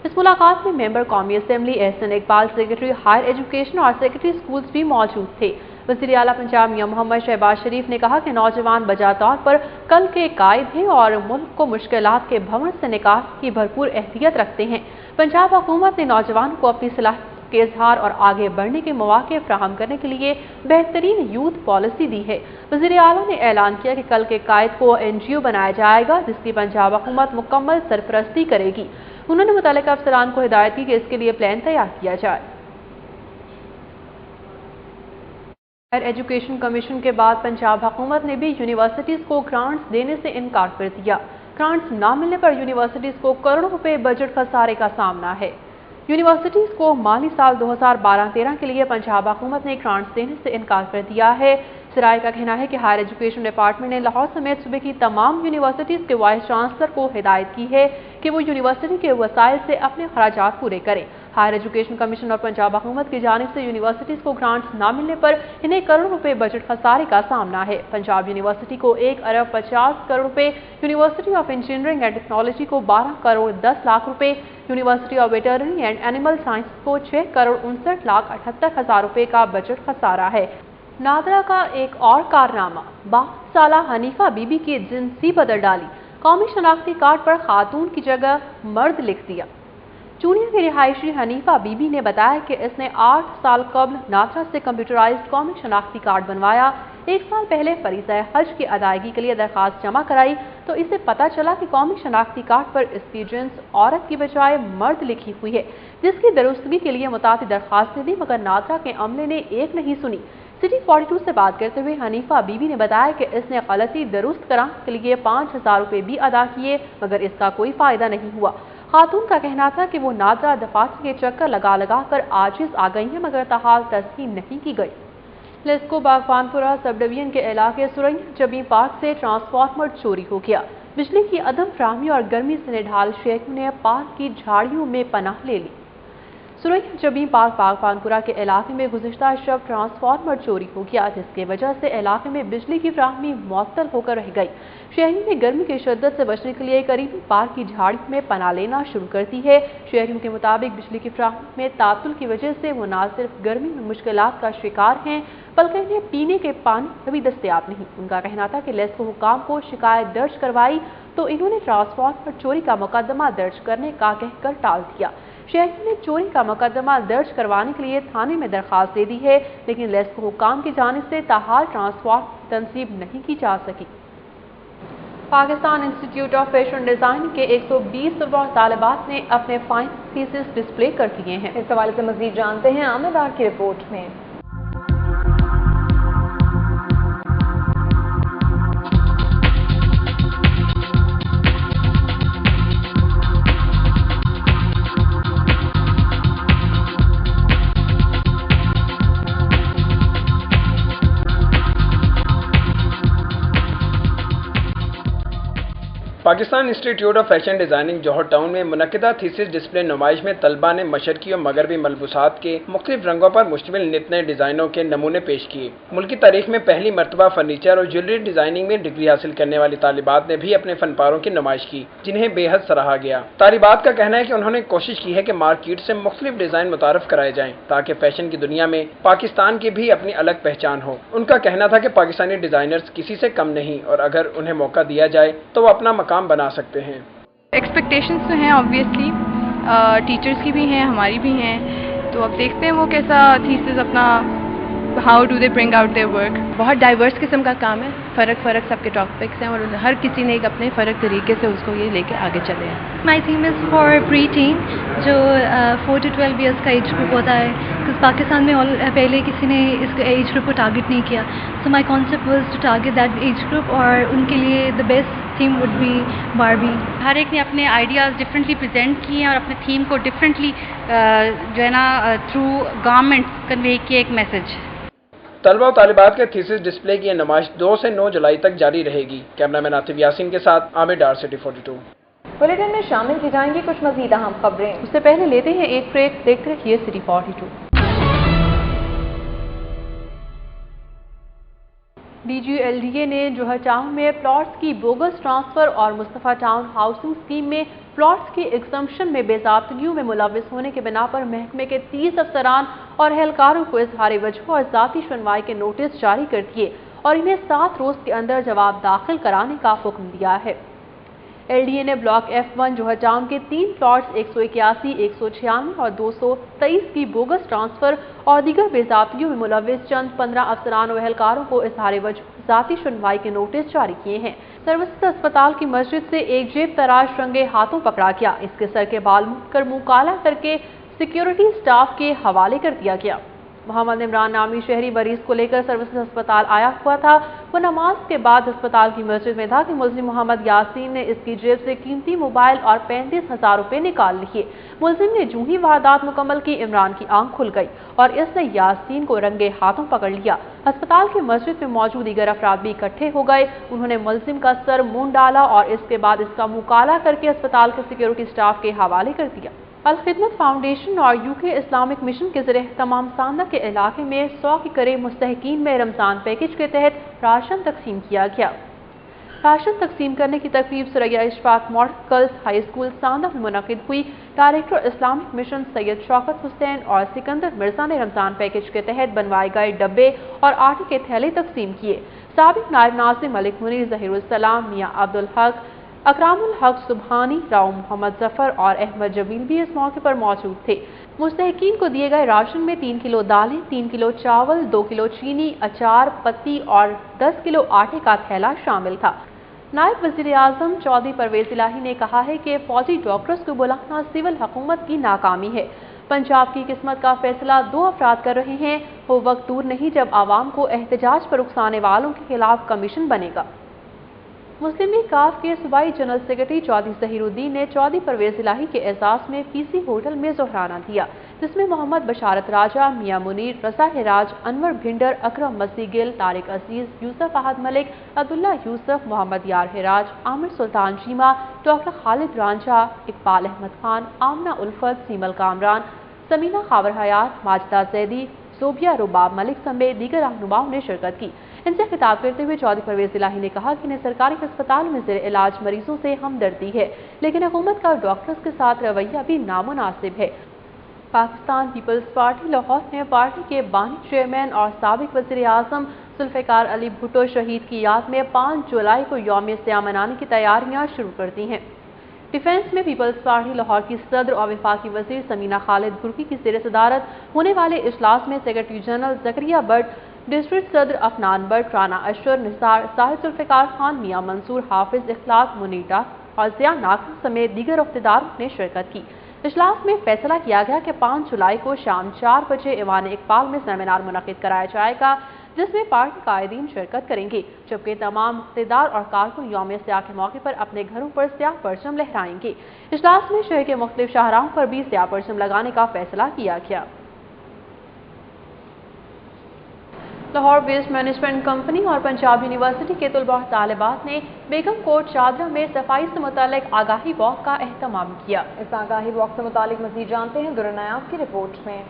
اس ملاقات میں ممبر قومی assembly Ahsan Iqbal, secretary higher education اور سیکرٹری سکولز بھی موجود تھے۔ وزیر اعلیٰ پنجاب میاں محمد شہباز شریف نے کہا کہ نوجوان بجا طور پر کل کے قائد ہیں اور ملک کو مشکلات کے بھنور سے نکال کی بھرپور احتیاط رکھتے ہیں۔ پنجاب حکومت نے نوجوانوں کو اپنی صلاحیت کے اظہار اور آگے بڑھنے کے مواقع فراہم کرنے کے لیے بہترین یوتھ پالیسی دی ہے۔ وزیر اعلیٰ نے اعلان کیا کہ کل کے قائد کو این جی او بنایا جائے گا، جس کی پنجاب حکومت مکمل سرپرستی کرے گی۔ انہوں نے متعلقہ افسران کو ہدایت کی کہ اس کے لیے پلان تیار کیا جائے۔ ہائر ایجوکیشن کمیشن کے بعد پنجاب حکومت نے بھی یونیورسٹیز کو گرانٹس دینے سے انکار کر دیا۔ گرانٹس نہ ملنے پر یونیورسٹیز کو کروڑوں روپے بجٹ خسارے کا سامنا ہے۔ یونیورسٹیز کو مالی سال 2012-13 کے لیے پنجاب حکومت نے گرانٹس دینے سے انکار کر دیا ہے۔ ذرائع کا کہنا ہے کہ ہائر ایجوکیشن ڈپارٹمنٹ نے لاہور سمیت صوبے کی تمام یونیورسٹیز کے وائس چانسلر کو ہدایت کی ہے کہ وہ یونیورسٹی کے وسائل سے اپنے اخراجات پورے کریں۔ ہائر ایجوکیشن کمیشن اور پنجاب حکومت کی جانب سے یونیورسٹیز کو گرانٹس نہ ملنے پر انہیں کروڑ روپے بجٹ خسارے کا سامنا ہے۔ پنجاب یونیورسٹی کو 1 ارب 50 کروڑ روپے، university of engineering and technology کو 12 کروڑ 10 لاکھ روپے، university of veterinary and animal science کو 6 کروڑ 59 لاکھ 78 ہزار روپے کا بجٹ خسارہ ہے۔ نادرا کا ایک اور کارنامہ، 22 سالہ حنیفہ بی بی کی جنسی بدل ڈالی، قومی شناختی کارڈ پر خاتون کی جگہ مرد لکھ دیا۔ چونیا کی رہائشی حنیفہ بی بی نے بتایا کہ اس نے 8 سال قبل نادرا سے کمپیوٹرائزڈ قومی شناختی کارڈ بنوایا۔ 1 سال پہلے فریضہ حج کی ادائیگی کے لیے درخواست جمع کرائی تو اسے پتہ چلا کہ قومی شناختی کارڈ پر اس کی جنس عورت کی بجائے مرد لکھی ہوئی ہے، جس کی درستگی کے لیے متعدد درخواستیں دی مگر نادرا کے عملے نے ایک نہیں سنی۔ سٹی 42 سے بات کرتے ہوئے حنیفہ بی بی نے بتایا کہ اس نے غلطی درست کرانے کے لیے 5000 روپے بھی ادا کیے مگر اس کا کوئی فائدہ نہیں ہوا۔ خاتون کا کہنا تھا کہ وہ نادرا دفاتر کے چکر لگا لگا کر عاجز آ گئی ہیں مگر تاحال تسلیم نہیں کی گئی۔ لیسکو باغبان پورہ سب ڈویژن کے علاقے سرنگ جبی پارک سے ٹرانسفارمر چوری ہو گیا۔ بجلی کی عدم فراہمی اور گرمی سے نڈھال شہریوں نے پارک کی جھاڑیوں میں پناہ لے لی۔ सुरैया जबीन पार्क पाकपानपुरा के इलाके में गुज़िश्ता शब ट्रांसफार्मर चोरी हो गया, जिसकी वजह से इलाके में बिजली की फ्राहमी मुअत्तल होकर रह गई। शहरियों ने गर्मी की शिद्दत से बचने के लिए करीबी पार्क की झाड़ियों में पनाह लेना शुरू कर दी है। शहरियों के मुताबिक बिजली की फ्राहमी में तातुल की वजह से वो न सिर्फ गर्मी में मुश्किलात का शिकार हैं, बल्कि इन्हें पीने के पानी भी दस्तयाब नहीं। उनका कहना था कि लेस्को हुकाम को शिकायत दर्ज करवाई तो इन्होंने ट्रांसफार्मर चोरी का मुकदमा दर्ज करने का कहकर टाल दिया। शहरियों ने चोरी का मुकदमा दर्ज करवाने के लिए थाने में दरखास्त दे दी है, लेकिन लेस्को हुकाम की जानिब से ताहाल ट्रांसफार्मर तंसीब नहीं की जा सकी। Pakistan institute of fashion design के 120 तलबा तालिबात ने अपने फाइनल थीसिस डिस्प्ले कर दिए हैं। इस हवाले से मजीद जानते हैं आमिर की रिपोर्ट में। Pakistan institute of fashion designing Johar town में मुनक्किदा थीसिस डिस्प्ले नुमाइश में तलबा ने मशरकी और मगरबी मलबूसात के मुख्तलिफ रंगों पर मुश्तमिल नित नए डिज़ाइनों के नमूने पेश किए। मुल्की तारीख में पहली मरतबा फर्नीचर और ज्वेलरी डिज़ाइनिंग में डिग्री हासिल करने वाली तालिबात ने भी अपने फनपारों की नुमाइश की, जिन्हें बेहद सराहा गया। तालिबात का कहना है कि उन्होंने कोशिश की है कि मार्केट से मुख्तलिफ डिज़ाइन मुतारफ कराए जाएँ ताकि फैशन की दुनिया में पाकिस्तान की भी अपनी अलग पहचान हो। उनका कहना था कि पाकिस्तानी डिज़ाइनर्स किसी से कम नहीं और अगर उन्हें मौका दिया जाए तो वो अपना मकाम बना सकते हैं। एक्सपेक्टेशंस तो हैं ऑब्वियसली, टीचर्स की भी हैं, हमारी भी हैं, तो अब देखते हैं वो कैसा थीसिस अपना how do they bring out their work. बहुत डाइवर्स किस्म का काम है, फ़र्क सबके टॉपिक्स हैं और हर किसी ने एक अपने फ़र्क तरीके से उसको ये लेके आगे चले हैं। माई theme is for pre tin, जो 4 to 12 ईयर्स का एज ग्रुप होता है, क्योंकि पाकिस्तान में पहले किसी ने इस एज ग्रुप को टारगेट नहीं किया। So my concept was to target that age group और उनके लिए the best theme would be Barbie. हर एक ने अपने आइडियाज़ डिफरेंटली प्रेजेंट किए हैं और अपने थीम को डिफरेंटली जो है ना थ्रू गारमेंट्स कन्वे किए एक मैसेज। तलबा और तालिबात के थीसिस डिस्प्ले की यह नुमाइश 2 से 9 जुलाई तक जारी रहेगी। कैमरामैन आतिफ यासीन के साथ आमिर डार, सिटी 42। बुलेटिन में शामिल की जाएंगी कुछ मजीद अहम खबरें। उससे पहले लेते हैं एक ब्रेक, देखते रहिए सिटी 42। DGLDA ने जौहर टाउन में प्लॉट्स की बोगस ट्रांसफर और मुस्तफा टाउन हाउसिंग स्कीम में प्लॉट्स की एग्जम्पशन में बेज़ाब्तगियों में मुलविस होने के बिना पर महकमे के 30 अफसरान और एहलकारों को इजहार वजह और ज़ाती सुनवाई के नोटिस जारी कर दिए और इन्हें 7 रोज के अंदर जवाब दाखिल कराने का हुक्म दिया है। LDA ने ब्लॉक F1 जौहर टाउन के 3 प्लॉट्स 181, 196 और 223 की बोगस ट्रांसफर और दीगर बेज़ाब्तियों में मुलविस चंद 15 अफसरान और एहलकारों को इजहार वजह ज़ाती सुनवाई के नोटिस जारी किए हैं। सर्विसेज अस्पताल की मस्जिद से एक जेब तराश रंगे हाथों पकड़ा गया। इसके सर के बाल मुड़ कर मुँह काला करके सिक्योरिटी स्टाफ के हवाले कर दिया गया। मोहम्मद इमरान नामी शहरी मरीज को लेकर सर्विसेज अस्पताल आया हुआ था। वो नमाज के बाद अस्पताल की मस्जिद में था कि मुल्जिम मोहम्मद यासीन ने इसकी जेब से कीमती मोबाइल और 35,000 रुपए निकाल लिए। मुल्जिम ने जूं ही वारदात मुकम्मल की, इमरान की आंख खुल गई और इसने यासीन को रंगे हाथों पकड़ लिया। अस्पताल की मस्जिद में मौजूद दीगर अफराद भी इकट्ठे हो गए। उन्होंने मुल्जिम का सर मूंड डाला और इसके बाद इसका मुंह काला करके अस्पताल के सिक्योरिटी स्टाफ के हवाले कर दिया। अल खिदमत फाउंडेशन और UK इस्लामिक मिशन के ज़रिए तमाम सांदा के इलाके में 100 के करीब मुस्तहिकीन में रमज़ान पैकेज के तहत राशन तकसीम किया गया। राशन तकसीम करने की तकरीब Suraiya Ishfaq model girls high school Sanda में मुनक़िद हुई। Director Islamic mission Syed Shaukat Hussain और सिकंदर मिर्जा ने रमज़ान पैकेज के तहत बनवाए गए डब्बे और आटे के थैले तकसीम किए। साबिक नायब नाज़िम मलिक मुनीर, ज़हीरुल सलाम, मियाँ अब्दुल हक, अकरामुल हक सुबहानी, राव मोहम्मद जफर और अहमद जमील भी इस मौके पर मौजूद थे। मुस्तहिकीन को दिए गए राशन में 3 किलो दालें, 3 किलो चावल, 2 किलो चीनी, अचार, पत्ती और 10 किलो आटे का थैला शामिल था। नायब वज़ीर आज़म चौधरी परवेज़ इलाही ने कहा है कि फौजी डॉक्टर्स को बुलाना सिविल हुकूमत की नाकामी है। पंजाब की किस्मत का फैसला 2 अफराद कर रहे हैं। वो वक्त दूर नहीं जब आवाम को एहतजाज पर उकसाने वालों के खिलाफ कमीशन बनेगा। मुस्लिम लीग काफ के सूबाई जनरल सेक्रेटरी चौधरी ज़हीरुद्दीन ने चौधरी परवेज़ इलाही के एजाज़ में PC होटल में ज़ोहराना दिया, जिसमें मोहम्मद बशारत राजा, मियाँ मुनीर, रज़ा हिराज, अनवर भिंडर, अकरम मसी गिल, तारिक अजीज़, यूसुफ अहद मलिक, अब्दुल्ला यूसुफ, मोहम्मद यार हिराज, आमिर सुल्तान चीमा, डॉक्टर खालिद रांझा, इकबाल अहमद खान, आमना उल्फत, सीमल कामरान, समीना खावर हयात, माजिदा जैदी, सोबिया रुबाब मलिक समेत दीगर रहनुमाओं ने शिरकत की। इनसे खिताब करते हुए चौधरी परवेज इलाही ने कहा कि इन्हें सरकारी अस्पताल में ज़ेर इलाज मरीजों से हमदर्दी है, लेकिन हुकूमत का डॉक्टर्स के साथ रवैया भी नामुनासिब है। पाकिस्तान पीपल्स पार्टी लाहौर ने पार्टी के बानी चेयरमैन और साबिक वज़ीर आज़म जुल्फ़िकार अली भुट्टो शहीद की याद में 5 जुलाई को यौम सियाम मनाने की तैयारियां शुरू कर दी हैं। डिफेंस में पीपल्स पार्टी लाहौर की सदर और वफाकी वज़ीर समीना खालिद बुर्की की ज़ेर सदारत होने वाले इजलास में secretary general Zakaria but, district सदर अफनान बट, राना अशर, निसार, साहिब जुल्फ़िकार खान, मियां मंसूर, हाफिज इखलाक, मुनीटा और ज़िया नाकवी समेत दीगर अहदेदारों ने शिरकत की। इजलास में फैसला किया गया कि 5 जुलाई को शाम 4 बजे ईवान इकबाल में सेमिनार मुनक़िद कराया जाएगा, जिसमें पार्टी कायदीन शिरकत करेंगे, जबकि तमाम इक़्तिदार और कारकुन यौम स्याह के मौके पर अपने घरों पर स्याह परचम लहराएंगे। इजलास में शहर के मुख्तलिफ शाहराहों पर भी स्याह परचम लगाने का फैसला किया गया। लाहौर वेस्ट मैनेजमेंट कंपनी और पंजाब यूनिवर्सिटी के तलबा और तालिबात ने बेगम कोट शादरा में सफाई से मुतालिक आगाही वॉक का एहतमाम किया। इस आगाही वॉक से मुतालिक मज़ीद जानते हैं दुर्र नायाब की रिपोर्ट में।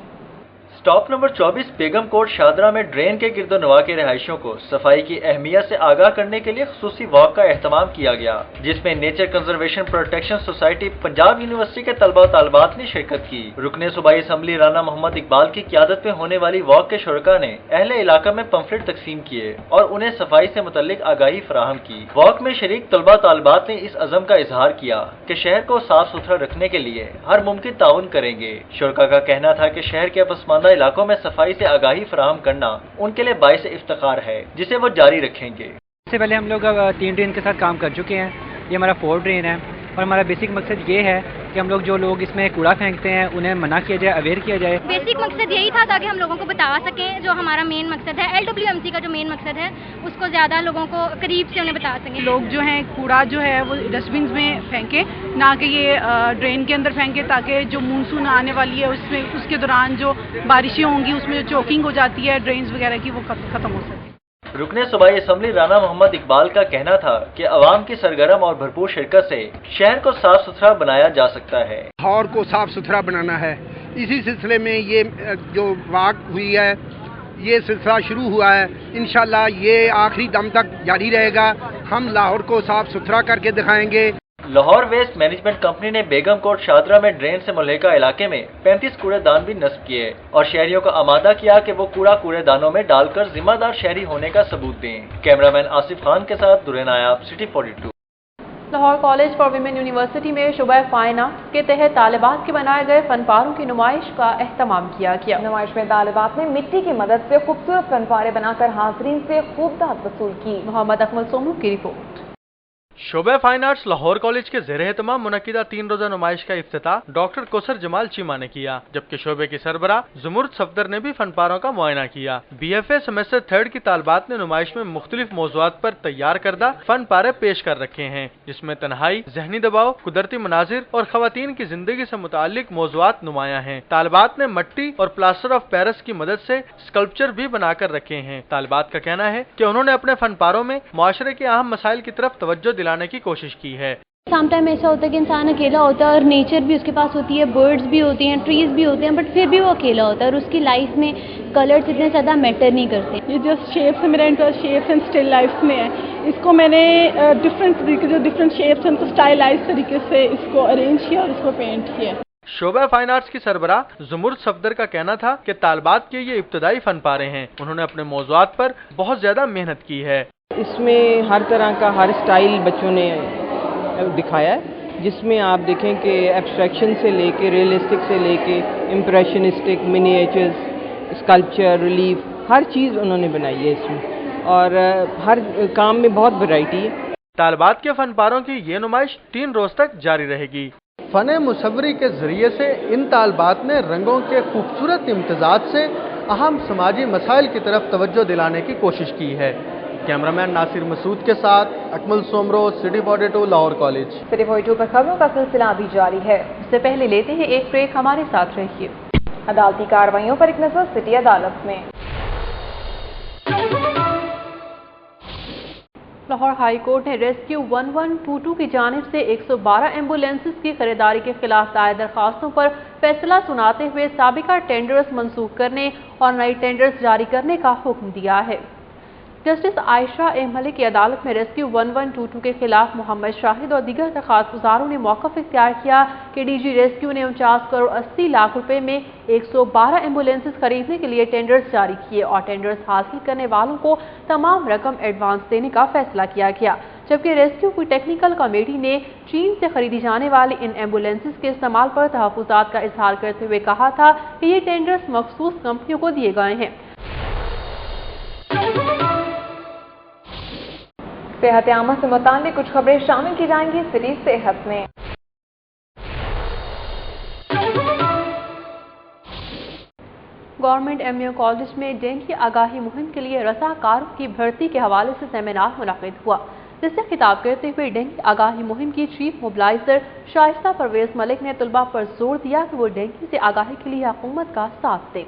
स्टॉप नंबर 24 बेगम कोट शादरा में ड्रेन के गिरदोनवा के रहायशियों को सफाई की अहमियत से आगाह करने के लिए खुसूसी वॉक का एहतमाम किया गया, जिसमें nature conservation protection society Punjab university के तलबा तालिबात ने शिरकत की। रुकने सूबाई असम्बली राना मोहम्मद इकबाल की क़ियादत में होने वाली वॉक के शुरका ने अहले इलाका में पंफलेट तकसीम किए और उन्हें सफाई से मुतल्लिक आगाही फराहम की। वॉक में शरीक तलबा तालिबात ने इस अज़म का इजहार किया कि शहर को साफ सुथरा रखने के लिए हर मुमकिन ताउन करेंगे। शुरका का कहना था कि शहर के पसमानदा इलाकों में सफाई से आगाही फराहम करना उनके लिए बाइस इफ्तिखार है, जिसे वो जारी रखेंगे। इससे पहले हम लोग 3 ड्रेन के साथ काम कर चुके हैं। ये हमारा 4 ड्रेन है और हमारा बेसिक मकसद ये है कि हम लोग इसमें कूड़ा फेंकते हैं उन्हें मना किया जाए, अवेयर किया जाए। बेसिक मकसद यही था ताकि हम लोगों को बता सकें, जो हमारा मेन मकसद है LWMC का जो मेन मकसद है उसको ज़्यादा लोगों को करीब से उन्हें बता सकें। लोग जो हैं कूड़ा जो है वो डस्टबिन में फेंके, ना कि ये ड्रेन के अंदर फेंके, ताकि जो मानसून आने वाली है उसमें उसके दौरान जो बारिशें होंगी उसमें जो चोकिंग हो जाती है ड्रेन्स वगैरह की, वो खत्म हो सके। रुकने सूबाई असम्बली राना मोहम्मद इकबाल का कहना था कि अवाम की सरगर्म और भरपूर शिरकत से शहर को साफ सुथरा बनाया जा सकता है। लाहौर को साफ सुथरा बनाना है, इसी सिलसिले में ये जो वॉक हुई है, ये सिलसिला शुरू हुआ है। इंशाल्लाह ये आखिरी दम तक जारी रहेगा। हम लाहौर को साफ सुथरा करके दिखाएंगे। लाहौर वेस्ट मैनेजमेंट कंपनी ने बेगम कोट शादरा में ड्रेन से मुल्हिका इलाके में 35 कूड़ेदान भी नस्ब किए और शहरियों को आमादा किया कि वो कूड़ा कूड़ेदानों में डालकर जिम्मेदार शहरी होने का सबूत दें। कैमरामैन आसिफ खान के साथ Durr Nayab, city 42। Lahore college for women university में शुबह फाइन आर्ट्स के तहत तालिबात के बनाए गए फनपारों की नुमाइश का एहतमाम किया गया। नुमाइश में तालिबात ने मिट्टी की मदद से खूबसूरत फनपारे बनाकर हाजरीन से खूब दाद वसूल की। मोहम्मद अकमल सोमू की रिपोर्ट। शोबे फाइन आर्ट्स लाहौर कॉलेज के ज़ेर एहतमाम मुनक़िदा 3 रोज़ा नुमाइश का इफ्तिताह डॉक्टर कोसर जमाल चीमा ने किया, जबकि शोबे की सरबरा ज़ुमुर्द सफदर ने भी फनपारों का मुआयना किया। BFA सेमेस्टर 3 की तालिबात ने नुमाइश में मुख्तलिफ मौज़ूआत पर तैयार करदा फनपारे पेश कर रखे हैं, जिसमें तन्हाई, ज़हनी दबाव, कुदरती मनाजिर और ख़वातीन की जिंदगी से मुताल्लिक मौज़ूआत नुमाया हैं। तालिबात ने मट्टी और प्लास्टर ऑफ पेरिस की मदद से स्कल्पचर भी बनाकर रखे हैं। तालिबात का कहना है कि उन्होंने अपने फनपारों में मुआशरे के अहम मसाइल की तरफ तवज्जो दिलाने की कोशिश की है। सम टाइम ऐसा होता है कि इंसान अकेला होता है और नेचर भी उसके पास होती है, बर्ड्स भी होती हैं, ट्रीज भी होते हैं, बट फिर भी वो अकेला होता है और उसकी लाइफ में कलर्स इतने ज़्यादा मैटर नहीं करते। ये जस्ट शेप्स है, मेरा interest shapes and still life में है। इसको मैंने डिफरेंट तरीके जो डिफरेंट शेप्स हैं उनको स्टाइलाइज तरीके से इसको अरेंज किया और इसको पेंट किया। शोबा फाइन आर्ट्स की सरबरा ज़ुमुर्द सफदर का कहना था कि तालिबात के ये इब्तदाई फनपारे हैं, उन्होंने अपने मौज़ूआत पर बहुत ज्यादा मेहनत की है। इसमें हर तरह का हर स्टाइल बच्चों ने दिखाया है, जिसमें आप देखें कि एब्स्ट्रैक्शन से लेके रियलिस्टिक से लेके इम्प्रेशनिस्टिक, मिनिएचर्स, स्कल्पचर, रिलीफ, हर चीज़ उन्होंने बनाई है इसमें और हर काम में बहुत वैरायटी है। तालिबात के फनपारों की ये नुमाइश 3 रोज तक जारी रहेगी। फ़न मुसव्वरी के ज़रिए से इन तालिबात ने रंगों के खूबसूरत इम्तज़ाज से अहम समाजी मसाइल की तरफ तवज्जो दिलाने की कोशिश की है। कैमरामैन नासिर मसूद के साथ Akmal Soomro, city 42 Lahore college. City 42 पर खबरों का सिलसिला अभी जारी है। इससे पहले लेते हैं एक ब्रेक, हमारे साथ रहिए। अदालती कार्रवाइयों पर एक नजर सिटी अदालत में। लाहौर हाई कोर्ट ने रेस्क्यू 1122 की जानिब से 112 एम्बुलेंसेस की खरीदारी के खिलाफ दायर दरखास्तों पर फैसला सुनाते हुए साबिका टेंडर्स मंसूख करने और नई टेंडर्स जारी करने का हुक्म दिया है। जस्टिस आयशा ए मलिक की अदालत में रेस्क्यू 1122 के खिलाफ मोहम्मद शाहिद और दीगर दरखास्त गुजारों ने मौक़िफ़ इख्तियार किया कि डीजी रेस्क्यू ने 49 करोड़ 80 लाख रुपए में 112 एम्बुलेंसेस खरीदने के लिए टेंडर्स जारी किए और टेंडर्स हासिल करने वालों को तमाम रकम एडवांस देने का फैसला किया गया, जबकि रेस्क्यू की टेक्निकल कमेटी ने चीन से खरीदी जाने वाली इन एम्बुलेंसेस के इस्तेमाल पर तहफ़्फ़ुज़ात का इजहार करते हुए कहा था कि ये टेंडर्स मखसूस कंपनियों को दिए गए हैं। सेहत आमा से मुताल्लिक़ कुछ खबरें शामिल की जाएंगी सिटी सेहत में। गवर्नमेंट एमयू कॉलेज में डेंगू आगाही मुहिम के लिए रज़ाकारों की भर्ती के हवाले से सेमिनार मुनक़िद हुआ, जिससे खिताब करते हुए डेंगू आगाही मुहिम की चीफ मोबिलाइजर शाइस्ता परवेज मलिक ने तलबा पर जोर दिया कि वो डेंगू से आगाही के लिए हुकूमत का साथ दें।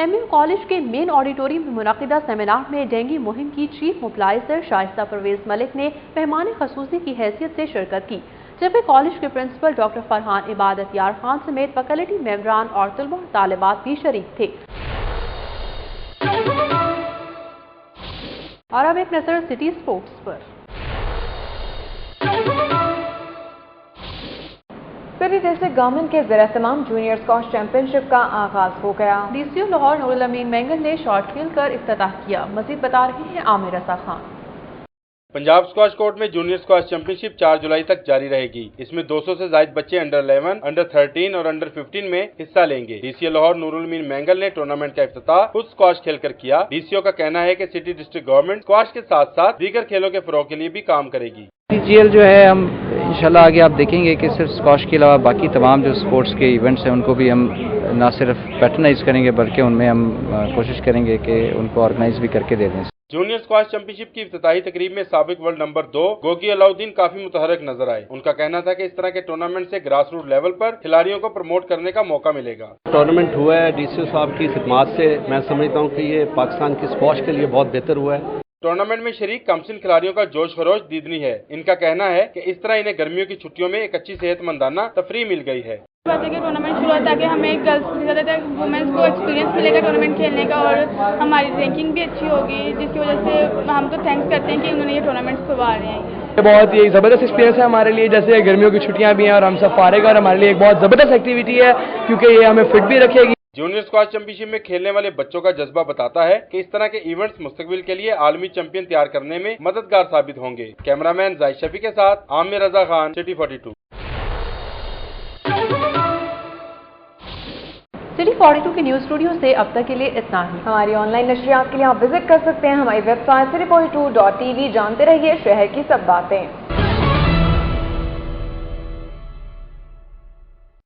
एमयू कॉलेज के मेन ऑडिटोरियम में मुनक़िदा सेमिनार में डेंगू मुहिम की चीफ मोबिलाइजर शाइस्ता परवेज मलिक ने मेहमान ख़ुसूसी की हैसियत से शिरकत की, जबकि कॉलेज के प्रिंसिपल डॉक्टर फरहान इबादत यार खान समेत फैकल्टी मेंबरान और तलबा और तालिबात भी शरीक थे। और अब एक नजर सिटी स्पोर्ट्स पर। सिटी डिस्ट्रिक्ट गवर्नमेंट के ज़ेर-ए-एहतमाम जूनियर स्क्वॉश चैंपियनशिप का आगाज हो गया। डीसीओ लाहौर नूरुल अमीन मेंगल ने शॉट खेल कर इफ्तिताह किया। मजीद बता रहे हैं आमिर रज़ा खान। पंजाब स्क्वॉश कोर्ट में जूनियर स्क्वॉश चैंपियनशिप 4 जुलाई तक जारी रहेगी। इसमें 200 से ज्यादा बच्चे अंडर 11, अंडर 13 और अंडर 15 में हिस्सा लेंगे। डीसीओ लाहौर नूरुल अमीन मेंगल ने टूर्नामेंट का इफ्तिताह खुद स्क्वॉश खेलकर किया। डीसीओ का कहना है कि सिटी डिस्ट्रिक्ट गवर्नमेंट स्क्वॉश के साथ साथ दीगर खेलों के फरोग के लिए भी काम करेगी। सीजीएल जो है हम इंशाल्लाह आगे आप देखेंगे कि सिर्फ स्क्वॉश के अलावा बाकी तमाम जो स्पोर्ट्स के इवेंट्स हैं उनको भी हम न सिर्फ पैटर्नाइज करेंगे बल्कि उनमें हम कोशिश करेंगे कि उनको ऑर्गेनाइज भी करके दे दें। जूनियर स्क्वॉश चैंपियनशिप की इफ्तिताही तकरीब में साबिक वर्ल्ड नंबर 2 गोगी अलाउद्दीन काफी मुतहरक नजर आए। उनका कहना था कि इस तरह के टूर्नामेंट से ग्रास रूट लेवल पर खिलाड़ियों को प्रमोट करने का मौका मिलेगा। टूर्नामेंट हुआ है डीसीओ साहब की खिदमत से, मैं समझता हूँ कि ये पाकिस्तान की स्क्वॉश के लिए बहुत बेहतर हुआ है। टूर्नामेंट में शरीक कमसिन खिलाड़ियों का जोश खरोश दीदनी है। इनका कहना है कि इस तरह इन्हें गर्मियों की छुट्टियों में एक अच्छी सेहतमंदाना तफरीह मिल गई है। बात है कि टूर्नामेंट शुरू होता है कि हमें गर्ल्स से ज़्यादा वुमेंस को एक्सपीरियंस मिलेगा टूर्नामेंट खेलने का और हमारी रैंकिंग भी अच्छी होगी, जिसकी वजह से हम तो थैंक्स करते हैं कि उन्होंने ये टूर्नामेंट्स करवा रहे हैं। बहुत ही ज़बरदस्त एक्सपीरियंस है हमारे लिए, जैसे गर्मियों की छुट्टियां भी हैं और हम सब फारिग और हमारे लिए एक बहुत ज़बरदस्त एक्टिविटी है क्योंकि ये हमें फिट भी रखेगी। जूनियर स्क्वॉश चैंपियनशिप में खेलने वाले बच्चों का जज्बा बताता है कि इस तरह के इवेंट्स मुस्तकबिल के लिए आलमी चैंपियन तैयार करने में मददगार साबित होंगे। कैमरामैन जाहिद शफी के साथ आमिर रजा खान, सिटी 42। सिटी 42 के न्यूज स्टूडियो से अब तक के लिए इतना ही। हमारी ऑनलाइन नशरियात के लिए आप विजिट कर सकते हैं हमारी वेबसाइट city42.tv। जानते रहिए शहर की सब बातें।